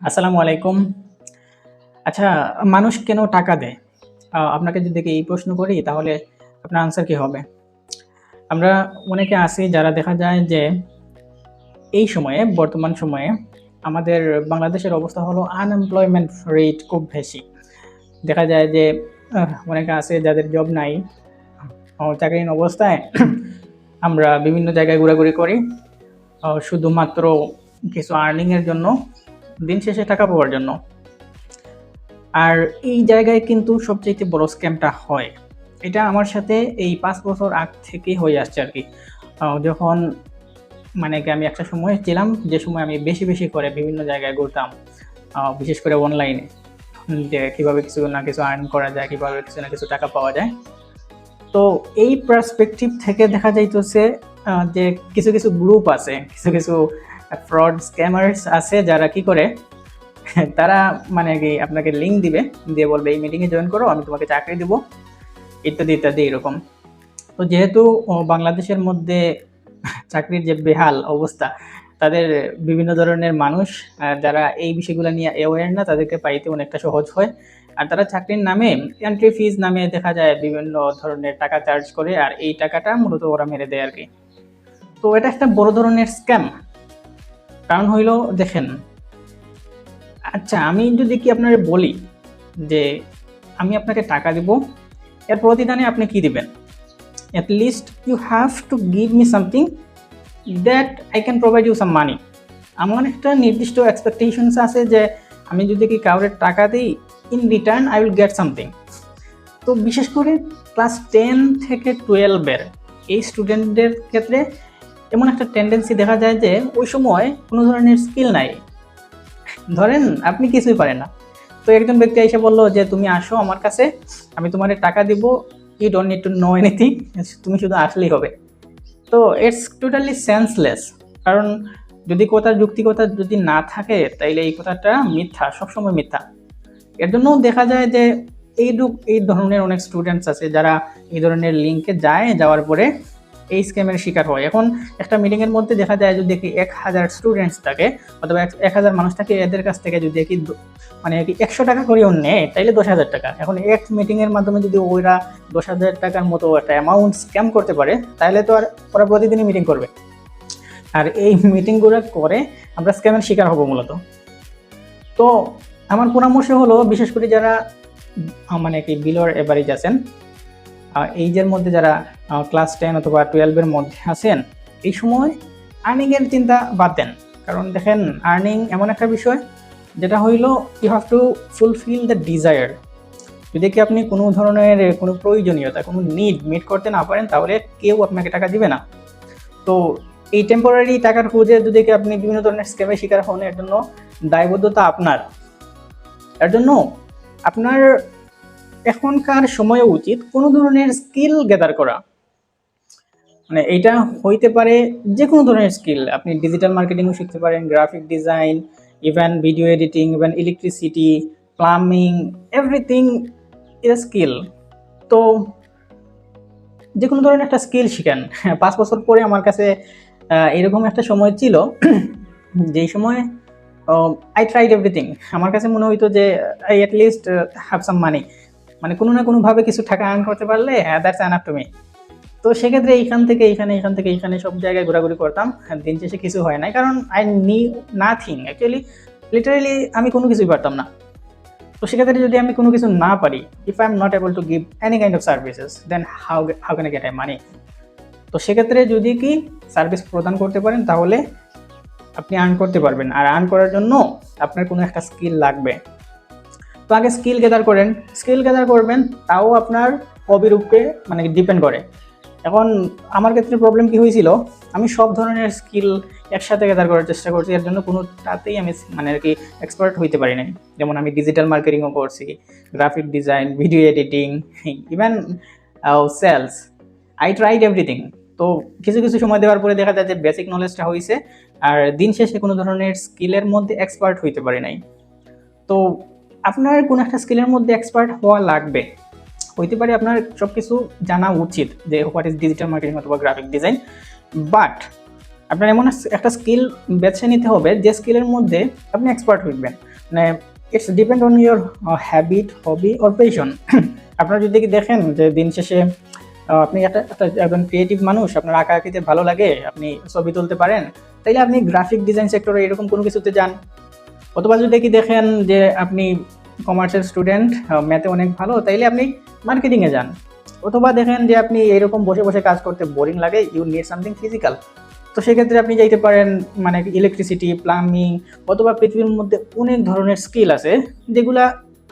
আসসালামু আলাইকুম। আচ্ছা, মানুষ কেন টাকা দেয়? আপনাকে যদি এই প্রশ্ন করি তাহলে আপনার আনসার কি হবে? আমরা অনেকে আছি যারা দেখা যায় যে এই সময়ে বর্তমান সময়ে আমাদের বাংলাদেশের অবস্থা হলো আনএমপ্লয়মেন্ট রেট খুব বেশি। দেখা যায় যে অনেকে আছে যাদের জব নাই। চাকরিহীন অবস্থায় আমরা বিভিন্ন জায়গায় ঘোরাঘুরি করি শুধুমাত্র কিছু আর্নিং এর জন্য, দিন শেষে টাকা পাওয়ার জন্য। আর এই জায়গায় কিন্তু সবচাইতে বড় স্ক্যামটা হয়। এটা আমার সাথে এই ৫ বছর আগ থেকেই হয়ে আসছে আরকি। যখন মানে কি আমি একটা সময় ছিলাম যে সময় আমি বেশি করে বিভিন্ন জায়গায় ঘুরতাম। বিশেষ করে অনলাইনে। যে কিভাবে কিছু না কিছু আর্ন করা যায়, কিভাবে কিছু না কিছু টাকা পাওয়া যায়। তো এই পার্সপেক্টিভ থেকে দেখা যাইতেছে যে কিছু গ্রুপ আছে, কিছু ফ্রড স্ক্যামার্স আছে যারা কি করে তারা মানে কি আপনাকে লিঙ্ক দিবে, দিয়ে বলবে এই মিটিংয়ে জয়েন করো, আমি তোমাকে চাকরি দিব, ইত্যাদি এরকম। তো যেহেতু বাংলাদেশের মধ্যে চাকরির যে বেহাল অবস্থা, তাদের বিভিন্ন ধরনের মানুষ যারা এই বিষয়গুলো নিয়ে অ্যাওয়্যার না, তাদেরকে পাইতে অনেকটা সহজ হয়। আর তারা চাকরির নামে এন্ট্রি ফিজ নামে দেখা যায় বিভিন্ন ধরনের টাকা চার্জ করে, আর এই টাকাটা মূলত ওরা মেরে দেয় আর কি। তো এটা একটা বড় ধরনের স্ক্যাম। কারণ হইল দেখেন, আচ্ছা আমি যদি কি আপনারে বলি যে আমি আপনাকে টাকা দিব, এর প্রতিদানে আপনি কি দিবেন? at least you have to give me something that I can provide you some money. আমার একটা নির্দিষ্ট এক্সপেকটেশনস আছে যে আমি যদি কি কাউরে টাকা দিই, in return I will get something. তো বিশেষ করে ক্লাস 10 থেকে 12 এর এই স্টুডেন্টদের ক্ষেত্রে এমন একটা টেন্ডেন্সি দেখা যায় যে ওই সময় কোনো ধরনের স্কিল নাই। ধরেন আপনি কিছুই পারেন না, তো একজন ব্যক্তি এসে বললো যে তুমি আসো আমার কাছে, আমি তোমার টাকা দিব, you don't need to know anything, তুমি শুধু আসলেই হবে। তো ইটস টোটালি সেন্সলেস। কারণ যদি কথার যুক্তিকতা যদি না থাকে তাইলে এই কথাটা মিথ্যা, সবসময় মিথ্যা। এর জন্য দেখা যায় যে এই ধরনের অনেক স্টুডেন্টস আছে যারা এই ধরনের লিঙ্কে যায়, যাওয়ার পরে এই স্ক্যামের শিকার হয়। এখন একটা মিটিংয়ের মধ্যে দেখা যায় যদি 1000 স্টুডেন্টস থাকে অথবা 1000 মানুষ থাকে, এদের কাছ থেকে যদি মানে 100 টাকা করেও নেয় তাইলে 10,000 টাকা। এখন এক মিটিংয়ের মাধ্যমে যদি ওরা 10,000 টাকার মতো একটা অ্যামাউন্ট স্ক্যাম করতে পারে, তাহলে তো আর ওরা প্রতিদিনই মিটিং করবে। আর এই মিটিংগুলো করে আমরা স্ক্যামের শিকার হব মূলত। তো আমার পরামর্শ হলো, বিশেষ করে যারা মানে কি বিলোর এভারেজ আছেন, এইজের মধ্যে যারা ক্লাস 10 অথবা 12-এর মধ্যে আছেন, এই সময় আর্নিংয়ের চিন্তা বাদ দেন। কারণ দেখেন, আর্নিং এমন একটা বিষয় যেটা হইল you have to fulfil the desire. যদি কি আপনি কোনো ধরনের কোনো প্রয়োজনীয়তা, কোনো নিড মিট করতে না পারেন, তাহলে কেউ আপনাকে টাকা দিবে না। তো এই টেম্পোরারি টাকার খোঁজে যদি কি আপনি বিভিন্ন ধরনের স্ক্যামের শিকার হন, এর জন্য দায়বদ্ধতা আপনার। এর জন্য আপনার এখনকার সময়ে উচিত কোনো ধরনের স্কিল গ্যাদার করা। মানে এইটা হইতে পারে যে কোনো ধরনের স্কিল। আপনি ডিজিটাল মার্কেটিংও শিখতে পারেন, graphic design, even video editing, even electricity, plumbing, everything is a skill. তো যে কোনো ধরনের একটা স্কিল শিখেন। 5 বছর পরে আমার কাছে এরকম একটা সময় ছিল যেই সময় আই ট্রাইড এভরিথিং। আমার কাছে মনে হইতো যে I at least have some money, মানে কোনো না কোনোভাবে কিছু টাকা আর্ন করতে পারলে দ্যাটস এনাফ টু মি। তো সেক্ষেত্রে এইখান থেকে এইখানে সব জায়গায় ঘোরাঘুরি করতাম। দিন শেষে কিছু হয় নাই, কারণ আই নি নাথিং অ্যাকচুয়ালি, লিটারেলি আমি কোনো কিছুই পারতাম না। তো সেক্ষেত্রে যদি আমি কোনো কিছু না পারি, if I am not able to give any kind of services, then how can I get I money? তো সেক্ষেত্রে যদি কি সার্ভিস প্রদান করতে পারেন, তাহলে আপনি আর্ন করতে পারবেন। আর আর্ন করার জন্য আপনার কোনো একটা স্কিল লাগবে। তো আগে স্কিল গ্যাদার করেন। স্কিল গ্যাদার করবেন, তাও আপনার হবির উপরে মানে ডিপেন্ড করে। এখন আমার ক্ষেত্রে প্রবলেম কি হয়েছিল, আমি সব ধরনের স্কিল একসাথে গ্যাদার করার চেষ্টা করছি, এর জন্য কোনোটাতেই আমি মানে আর কি এক্সপার্ট হইতে পারি নাই। যেমন আমি ডিজিটাল মার্কেটিংও করছি, graphic design, video editing, even sales, I tried everything. তো কিছু সময় দেওয়ার পরে দেখা যায় যে বেসিক নলেজটা হয়েছে, আর দিন শেষে কোনো ধরনের স্কিলের মধ্যে এক্সপার্ট হইতে পারি নাই। তো আপনার কোনো একটা স্কিলের মধ্যে এক্সপার্ট হওয়া লাগবে, হইতে পারে আপনার সব কিছু জানা উচিত যে হোয়াট ইজ ডিজিটাল মার্কেটিং অথবা গ্রাফিক ডিজাইন, বাট আপনার এমন একটা স্কিল বেছে নিতে হবে যে স্কিলের মধ্যে আপনি এক্সপার্ট হইবেন। মানে it's depend on your habit, hobby or passion. আপনারা যদি কি দেখেন যে দিন শেষে আপনি একজন ক্রিয়েটিভ মানুষ, আপনার আঁকা আঁকিতে ভালো লাগে, আপনি ছবি তুলতে পারেন, তাইলে আপনি গ্রাফিক ডিজাইন সেক্টরে এরকম কোনো কিছুতে যান। অথবা যদি কি দেখেন যে আপনি কমার্সের স্টুডেন্ট, ম্যাথে অনেক ভালো, তাইলে আপনি মার্কেটিংয়ে যান। অথবা দেখেন যে আপনি এরকম বসে বসে কাজ করতে বোরিং লাগে, ইউ নিড সামথিং ফিজিক্যাল, তো সেক্ষেত্রে আপনি যাইতে পারেন মানে ইলেকট্রিসিটি, প্লাম্বিং, অথবা পৃথিবীর মধ্যে অনেক ধরনের স্কিল আছে যেগুলা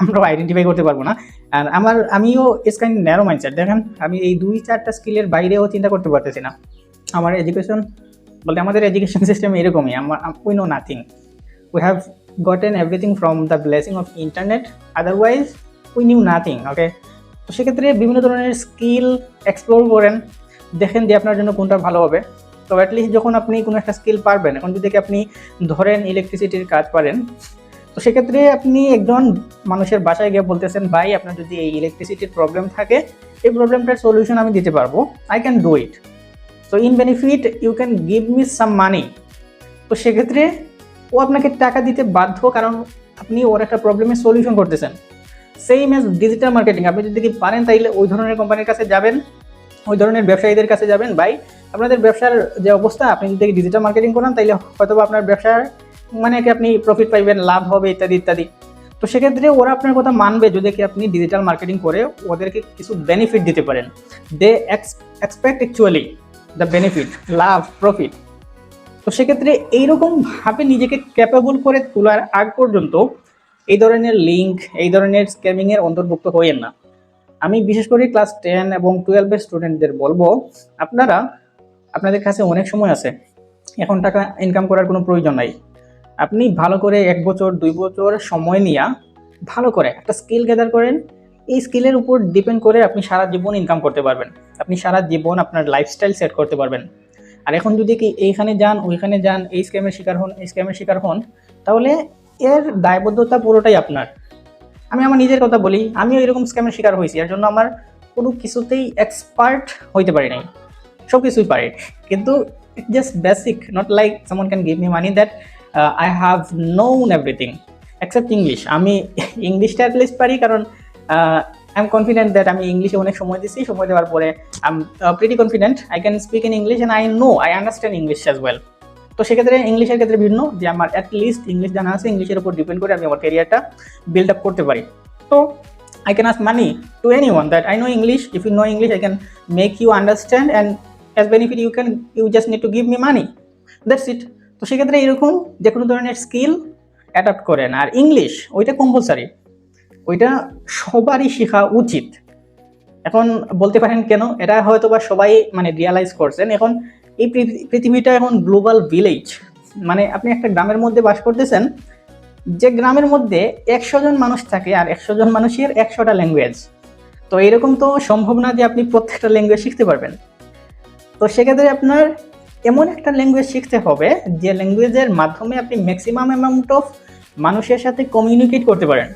আমরা আইডেন্টিফাই করতে পারবো না। আর আমিও ইটস কাইন্ড ন্যারো মাইন্ডসেট। দেখেন আমি এই 2-4টা স্কিলের বাইরেও চিন্তা করতে পারতেছি না। আমাদের এডুকেশন সিস্টেম এরকমই, we know nothing, we have gotten everything from the blessing of internet, otherwise we knew nothing, okay? তো সেক্ষেত্রে বিভিন্ন ধরনের স্কিল এক্সপ্লোর করেন, দেখেন যে আপনার জন্য কোনটা ভালো হবে। তো অ্যাটলিস্ট যখন আপনি কোনো একটা স্কিল পারবেন, এখন যদি আপনি ধরেন ইলেকট্রিসিটির কাজ পারেন, তো সেক্ষেত্রে আপনি একজন মানুষের বাসায় গিয়ে বলতেছেন, ভাই আপনার যদি এই ইলেকট্রিসিটির প্রবলেম থাকে, এই প্রবলেমটার সলিউশন আমি দিতে পারবো, I can do it, so in benefit you can give me some money. তো সেক্ষেত্রে ও আপনাকে টাকা দিতে বাধ্য, কারণ আপনি ওর একটা প্রবলেমের সলিউশন করতেছেন। সেম এজ ডিজিটাল মার্কেটিং, আপনি যদি কি পারেন তাইলে ওই ধরনের কোম্পানির কাছে যাবেন, ওই ধরনের ব্যবসায়ীদের কাছে যাবেন, ভাই আপনাদের ব্যবসার যে অবস্থা, আপনি যদি ডিজিটাল মার্কেটিং করেন তাইলে হয়তো আপনার ব্যবসার মানে কি আপনি প্রফিট পাইবেন, লাভ হবে, ইত্যাদি ইত্যাদি। তো সেক্ষেত্রে ওরা আপনার কথা মানবে যদি কি আপনি ডিজিটাল মার্কেটিং করে ওদেরকে কিছু বেনিফিট দিতে পারেন। They expect actually the benefit, লাভ, প্রফিট। তো সেক্ষেত্রে এইরকমভাবে নিজেকে ক্যাপেবল করে তোলার আগ পর্যন্ত এই ধরনের লিঙ্ক, এই ধরনের স্ক্যামিংয়ের অন্তর্ভুক্ত হইয়েন না। আমি বিশেষ করে ক্লাস 10 এবং 12-এর স্টুডেন্টদের বলবো, আপনাদের কাছে অনেক সময় আছে, এখন টাকা ইনকাম করার কোনো প্রয়োজন নাই। আপনি ভালো করে 1 বছর 2 বছর সময় নিয়ে ভালো করে একটা স্কিল গ্যাদার করেন। এই স্কিলের উপর ডিপেন্ড করে আপনি সারা জীবন ইনকাম করতে পারবেন, আপনি সারা জীবন আপনার লাইফস্টাইল সেট করতে পারবেন। আর এখন যদি কি এইখানে যান, ওইখানে যান, এই স্ক্যামের শিকার হন, তাহলে এর দায়বদ্ধতা পুরোটাই আপনার। আমি আমার নিজের কথা বলি, আমিও এরকম স্ক্যামের শিকার হয়েছি, এর জন্য আমার কোনো কিছুতেই এক্সপার্ট হইতে পারি নাই, সব কিছুই পারি, কিন্তু it's just basic, not like someone can give me money that I have known everything except English. আমি ইংলিশটা অ্যাটলিস্ট পারি, কারণ আই এম কনফিডেন্ট দ্যাট আমি ইংলিশে অনেক সময় দিচ্ছি, সময় দেওয়ার পরে I am pretty confident I can speak in English and I understand English as well. তো সেক্ষেত্রে ইংলিশের ক্ষেত্রে ভিন্ন, যে আমার অ্যাটলিস্ট ইংলিশ জানা আছে, ইংলিশের উপর ডিপেন্ড করে আমি আমার ক্যারিয়ারটা বিল্ড আপ করতে পারি। তো I can ask money to anyone that I know English. If you know English, I can make you understand, and as benefit you just need to give me money. That's it. তো সেক্ষেত্রে এরকম যে কোনো ধরনের skill adapt করেন। আর English ওইটা compulsory, ওইটা সবারই শেখা উচিত। এখন বলতে পারেন কেন, এটা হয়তো বা সবাই মানে রিয়ালাইজ করছেন, এখন এই পৃথিবীটা এখন গ্লোবাল ভিলেজ, মানে আপনি একটা গ্রামের মধ্যে বাস করতেছেন, যে গ্রামের মধ্যে 100 জন মানুষ থাকে, আর 100 জন মানুষের 100টা ল্যাঙ্গুয়েজ। তো এরকম তো সম্ভব না যে আপনি প্রত্যেকটা ল্যাঙ্গুয়েজ শিখতে পারবেন। তো সেক্ষেত্রে আপনার এমন একটা ল্যাঙ্গুয়েজ শিখতে হবে যে ল্যাঙ্গুয়েজের মাধ্যমে আপনি ম্যাক্সিমাম অ্যামাউন্ট অফ মানুষের সাথে কমিউনিকেট করতে পারেন,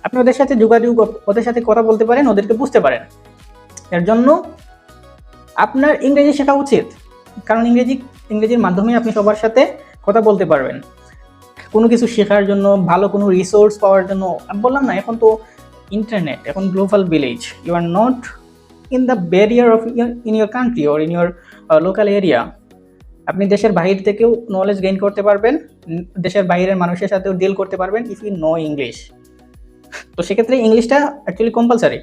আপনি ওদের সাথে যোগাযোগ, ওদের সাথে কথা বলতে পারেন, ওদেরকে বুঝতে পারেন। এর জন্য আপনার ইংরেজি শেখা উচিত, কারণ ইংরেজির মাধ্যমে আপনি সবার সাথে কথা বলতে পারবেন। কোনো কিছু শেখার জন্য, ভালো কোনো রিসোর্স পাওয়ার জন্য, বললাম না এখন তো ইন্টারনেট, এখন global village, you are not in the barrier of in your country or in your local area. আপনি দেশের বাইরে থেকেও নলেজ গেইন করতে পারবেন, দেশের বাইরের মানুষের সাথেও ডিল করতে পারবেন ইফ ইউ নো ইংলিশ। তো সেক্ষেত্রে ইংলিশটা অ্যাকচুয়ালি কম্পালসারি।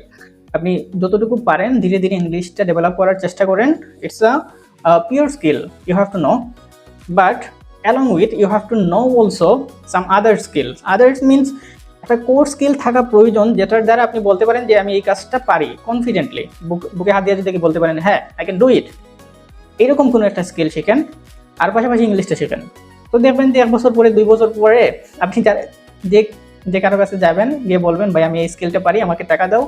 আপনি যতটুকু পারেন ধীরে ধীরে ইংলিশটা ডেভেলপ করার চেষ্টা করেন। It's a pure skill, you have to know, but along with you have to know also some other skills. Others means একটা কোর স্কিল থাকা প্রয়োজন, যেটার দ্বারা আপনি বলতে পারেন যে আমি এই কাজটা পারি কনফিডেন্টলি, বুকে হাত দিয়ে যদি বলতে পারেন হ্যাঁ আই ক্যান ডু ইট। এরকম কোনো একটা স্কিল শেখেন, আর পাশাপাশি ইংলিশটা শেখেন। তো দেখবেন যে 1 বছর পরে 2 বছর পরে আপনি যে কারো কাছে যাবেন, গিয়ে বলবেন ভাই আমি এই স্কিলটা পারি, আমাকে টাকা দাও,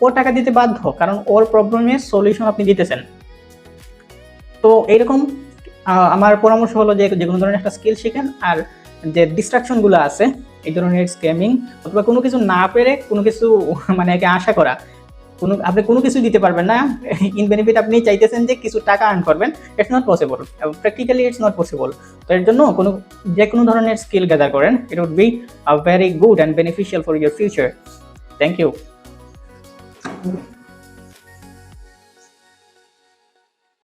ও টাকা দিতে বাধ্য, কারণ ওর প্রবলেমের সলিউশন আপনি দিতেছেন। তো এইরকম আমার পরামর্শ হলো যে কোনো ধরনের একটা স্কিল শিখেন, আর যে ডিস্ট্রাকশনগুলো আছে, এই ধরনের স্ক্যামিং অথবা কোনো কিছু না পেরে কোনো কিছু মানে একে আশা করা, আপনি কোনো কিছু দিতে পারবেন না। ইন বেনিফিট আপনি চাইতেছেন যে কিছু টাকা আর্ন করবেন, it's not possible, practically it's not possible. তো এর জন্য যে কোনো ধরনের স্কিল গ্যাদার করেন, it would be very good and beneficial for your future. Thank you.